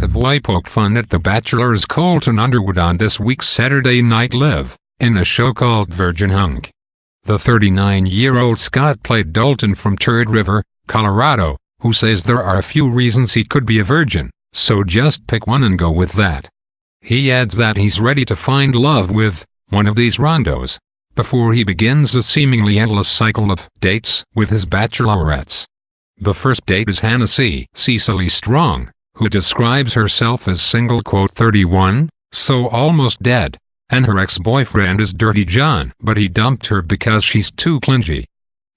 McAvoy poked fun at The Bachelor's Colton Underwood on this week's Saturday Night Live, in a show called Virgin Hunk. The 39-year-old Scot played Dalton from Turd River, Colorado, who says there are a few reasons he could be a virgin, so just pick one and go with that. He adds that he's ready to find love with one of these rondos before he begins a seemingly endless cycle of dates with his bachelorettes. The first date is Hannah Cecily Strong, who describes herself as single "31, so almost dead," and her ex-boyfriend is Dirty John, but he dumped her because she's too clingy.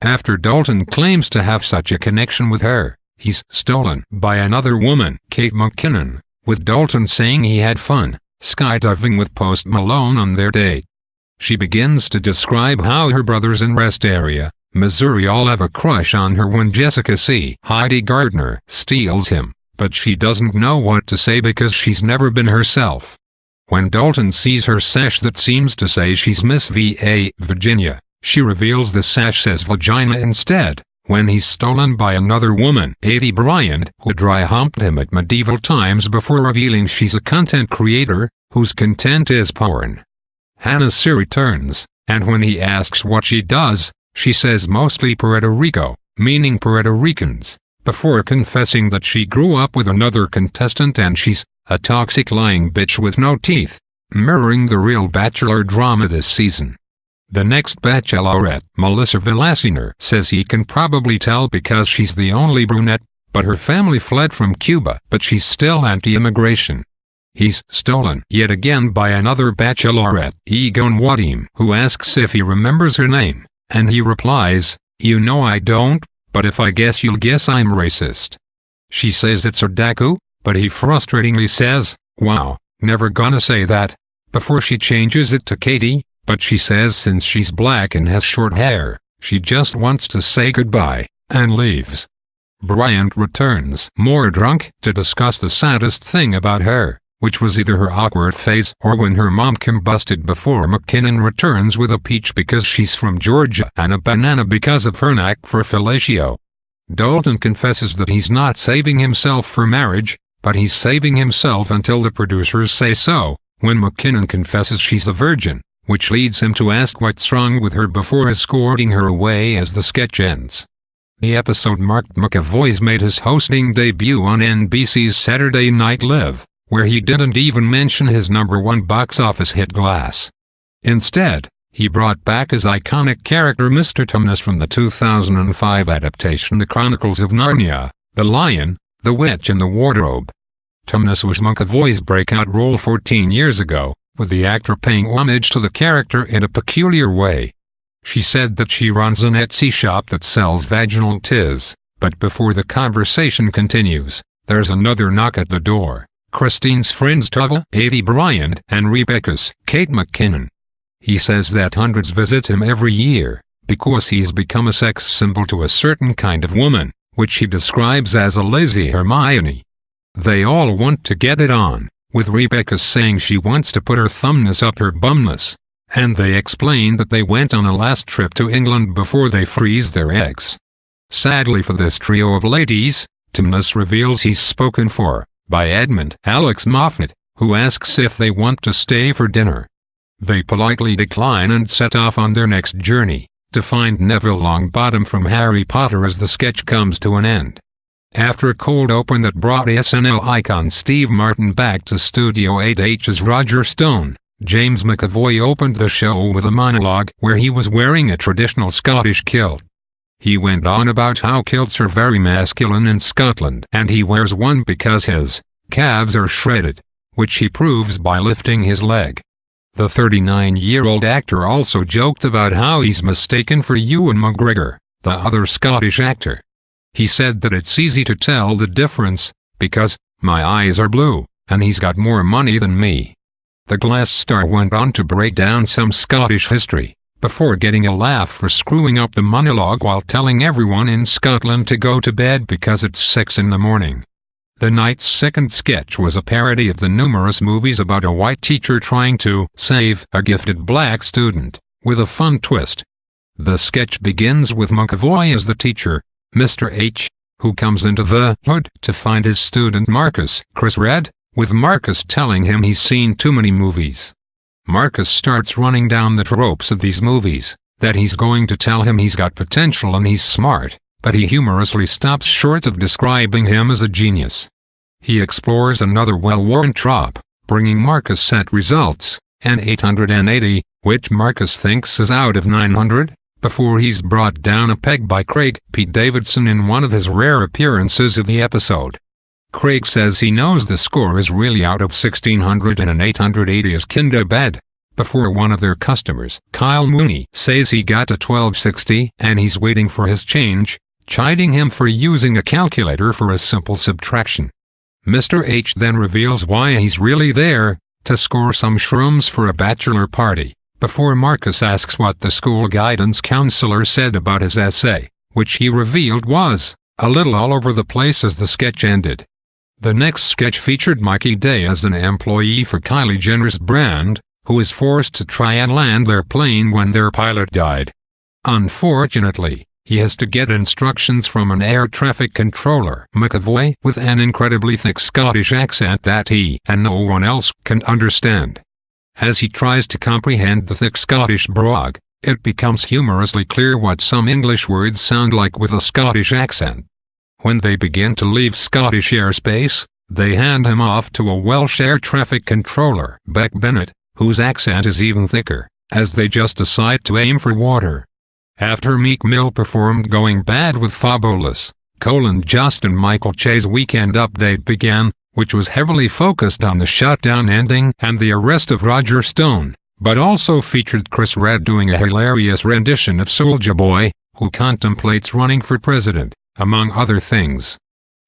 After Dalton claims to have such a connection with her, he's stolen by another woman, Kate McKinnon, with Dalton saying he had fun skydiving with Post Malone on their date. She begins to describe how her brothers in Rest Area, Missouri all have a crush on her when Jessica Heidi Gardner steals him, but she doesn't know what to say because she's never been herself. When Dalton sees her sash that seems to say she's Miss VA Virginia, she reveals the sash says vagina instead, when he's stolen by another woman, Aidy Bryant, who dry-humped him at medieval times before revealing she's a content creator, whose content is porn. Hannah returns, and when he asks what she does, she says mostly Puerto Rico, meaning Puerto Ricans, before confessing that she grew up with another contestant and she's a toxic lying bitch with no teeth, mirroring the real Bachelor drama this season. The next Bachelorette, Melissa Villaseñor, says he can probably tell because she's the only brunette, but her family fled from Cuba, but she's still anti-immigration. He's stolen yet again by another Bachelorette, Egon Wadim, who asks if he remembers her name, and he replies, "You know I don't, but if I guess you'll guess I'm racist." She says it's Daku, but he frustratingly says, "Wow, never gonna say that," before she changes it to Katie, but she says since she's black and has short hair, she just wants to say goodbye, and leaves. Bryant returns, more drunk, to discuss the saddest thing about her, which was either her awkward phase or when her mom combusted before McKinnon returns with a peach because she's from Georgia and a banana because of her knack for fellatio. Dalton confesses that he's not saving himself for marriage, but he's saving himself until the producers say so, when McKinnon confesses she's a virgin, which leads him to ask what's wrong with her before escorting her away as the sketch ends. The episode marked McAvoy's made his hosting debut on NBC's Saturday Night Live, where he didn't even mention his #1 box office hit Glass. Instead, he brought back his iconic character Mr. Tumnus from the 2005 adaptation The Chronicles of Narnia, The Lion, the Witch and the Wardrobe. Tumnus was McAvoy's breakout role 14 years ago, with the actor paying homage to the character in a peculiar way. She said that she runs an Etsy shop that sells vaginal tiz, but before the conversation continues, there's another knock at the door. Christine's friends Tova, Aidy Bryant, and Rebecca's, Kate McKinnon. He says that hundreds visit him every year, because he's become a sex symbol to a certain kind of woman, which he describes as a lazy Hermione. They all want to get it on, with Rebecca saying she wants to put her thumbness up her bumness, and they explain that they went on a last trip to England before they freeze their eggs. Sadly for this trio of ladies, Tumnus reveals he's spoken for by Edmund Alex Moffat, who asks if they want to stay for dinner. They politely decline and set off on their next journey, to find Neville Longbottom from Harry Potter as the sketch comes to an end. After a cold open that brought SNL icon Steve Martin back to Studio 8H as Roger Stone, James McAvoy opened the show with a monologue where he was wearing a traditional Scottish kilt. He went on about how kilts are very masculine in Scotland and he wears one because his calves are shredded, which he proves by lifting his leg. The 39-year-old actor also joked about how he's mistaken for Ewan McGregor, the other Scottish actor. He said that it's easy to tell the difference, because my eyes are blue, and he's got more money than me. The Glass star went on to break down some Scottish history, before getting a laugh for screwing up the monologue while telling everyone in Scotland to go to bed because it's 6 in the morning. The night's second sketch was a parody of the numerous movies about a white teacher trying to save a gifted black student, with a fun twist. The sketch begins with McAvoy as the teacher, Mr. H, who comes into the hood to find his student Marcus, Chris Red, with Marcus telling him he's seen too many movies. Marcus starts running down the tropes of these movies, that he's going to tell him he's got potential and he's smart, but he humorously stops short of describing him as a genius. He explores another well-worn trope, bringing Marcus set results, an 880, which Marcus thinks is out of 900, before he's brought down a peg by Craig P. Davidson in one of his rare appearances of the episode. Craig says he knows the score is really out of 1600 and an 880 is kinda bad, before one of their customers, Kyle Mooney, says he got a 1260 and he's waiting for his change, chiding him for using a calculator for a simple subtraction. Mr. H then reveals why he's really there, to score some shrooms for a bachelor party, before Marcus asks what the school guidance counselor said about his essay, which he revealed was a little all over the place as the sketch ended. The next sketch featured Mikey Day as an employee for Kylie Jenner's brand, who is forced to try and land their plane when their pilot died. Unfortunately, he has to get instructions from an air traffic controller, McAvoy, with an incredibly thick Scottish accent that he and no one else can understand. As he tries to comprehend the thick Scottish brogue, it becomes humorously clear what some English words sound like with a Scottish accent. When they begin to leave Scottish airspace, they hand him off to a Welsh air traffic controller, Beck Bennett, whose accent is even thicker, as they just decide to aim for water. After Meek Mill performed Going Bad with Fabulous, Justin Michael Che's Weekend Update began, which was heavily focused on the shutdown ending and the arrest of Roger Stone, but also featured Chris Red doing a hilarious rendition of Soulja Boy, who contemplates running for president, among other things.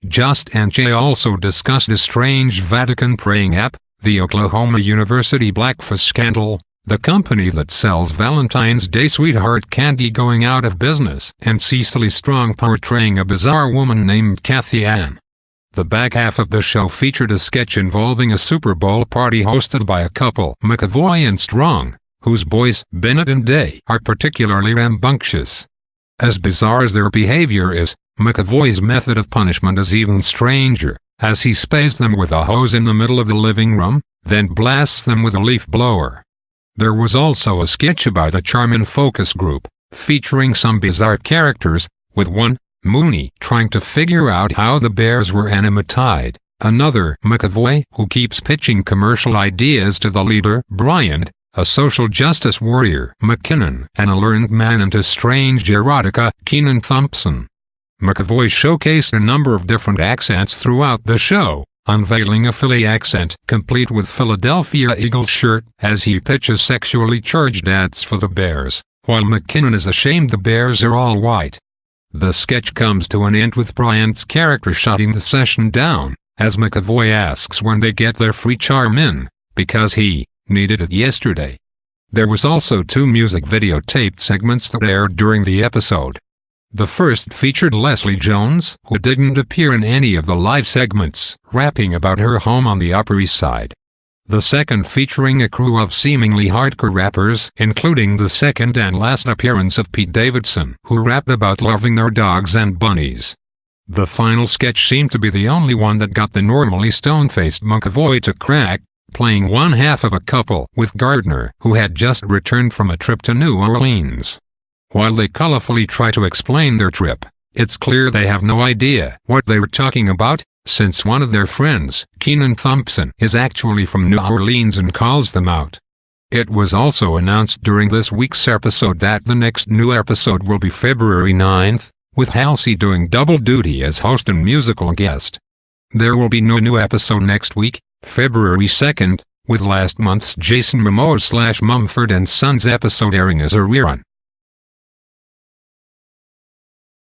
Just and Jay also discussed a strange Vatican praying app, the Oklahoma University Blackface scandal, the company that sells Valentine's Day sweetheart candy going out of business, and Cecily Strong portraying a bizarre woman named Kathy Ann. The back half of the show featured a sketch involving a Super Bowl party hosted by a couple, McAvoy and Strong, whose boys, Bennett and Day, are particularly rambunctious. As bizarre as their behavior is, McAvoy's method of punishment is even stranger, as he sprays them with a hose in the middle of the living room, then blasts them with a leaf blower. There was also a sketch about a charming focus group, featuring some bizarre characters, with one, Mooney, trying to figure out how the bears were animated, another, McAvoy, who keeps pitching commercial ideas to the leader, Bryant, a social justice warrior, McKinnon, and a learned man into strange erotica, Kenan Thompson. McAvoy showcased a number of different accents throughout the show, unveiling a Philly accent complete with Philadelphia Eagles shirt as he pitches sexually charged ads for the Bears, while McKinnon is ashamed the Bears are all white. The sketch comes to an end with Bryant's character shutting the session down, as McAvoy asks when they get their free charm in, because he needed it yesterday. There was also 2 music videotaped segments that aired during the episode. The first featured Leslie Jones, who didn't appear in any of the live segments, rapping about her home on the Upper East Side. The second featuring a crew of seemingly hardcore rappers, including the second and last appearance of Pete Davidson, who rapped about loving their dogs and bunnies. The final sketch seemed to be the only one that got the normally stone-faced McAvoy to crack, playing one half of a couple with Gardner, who had just returned from a trip to New Orleans. While they colorfully try to explain their trip, it's clear they have no idea what they were talking about, since one of their friends, Kenan Thompson, is actually from New Orleans and calls them out. It was also announced during this week's episode that the next new episode will be February 9th, with Halsey doing double duty as host and musical guest. There will be no new episode next week, February 2nd, with last month's Jason Momoa / Mumford & Sons episode airing as a rerun.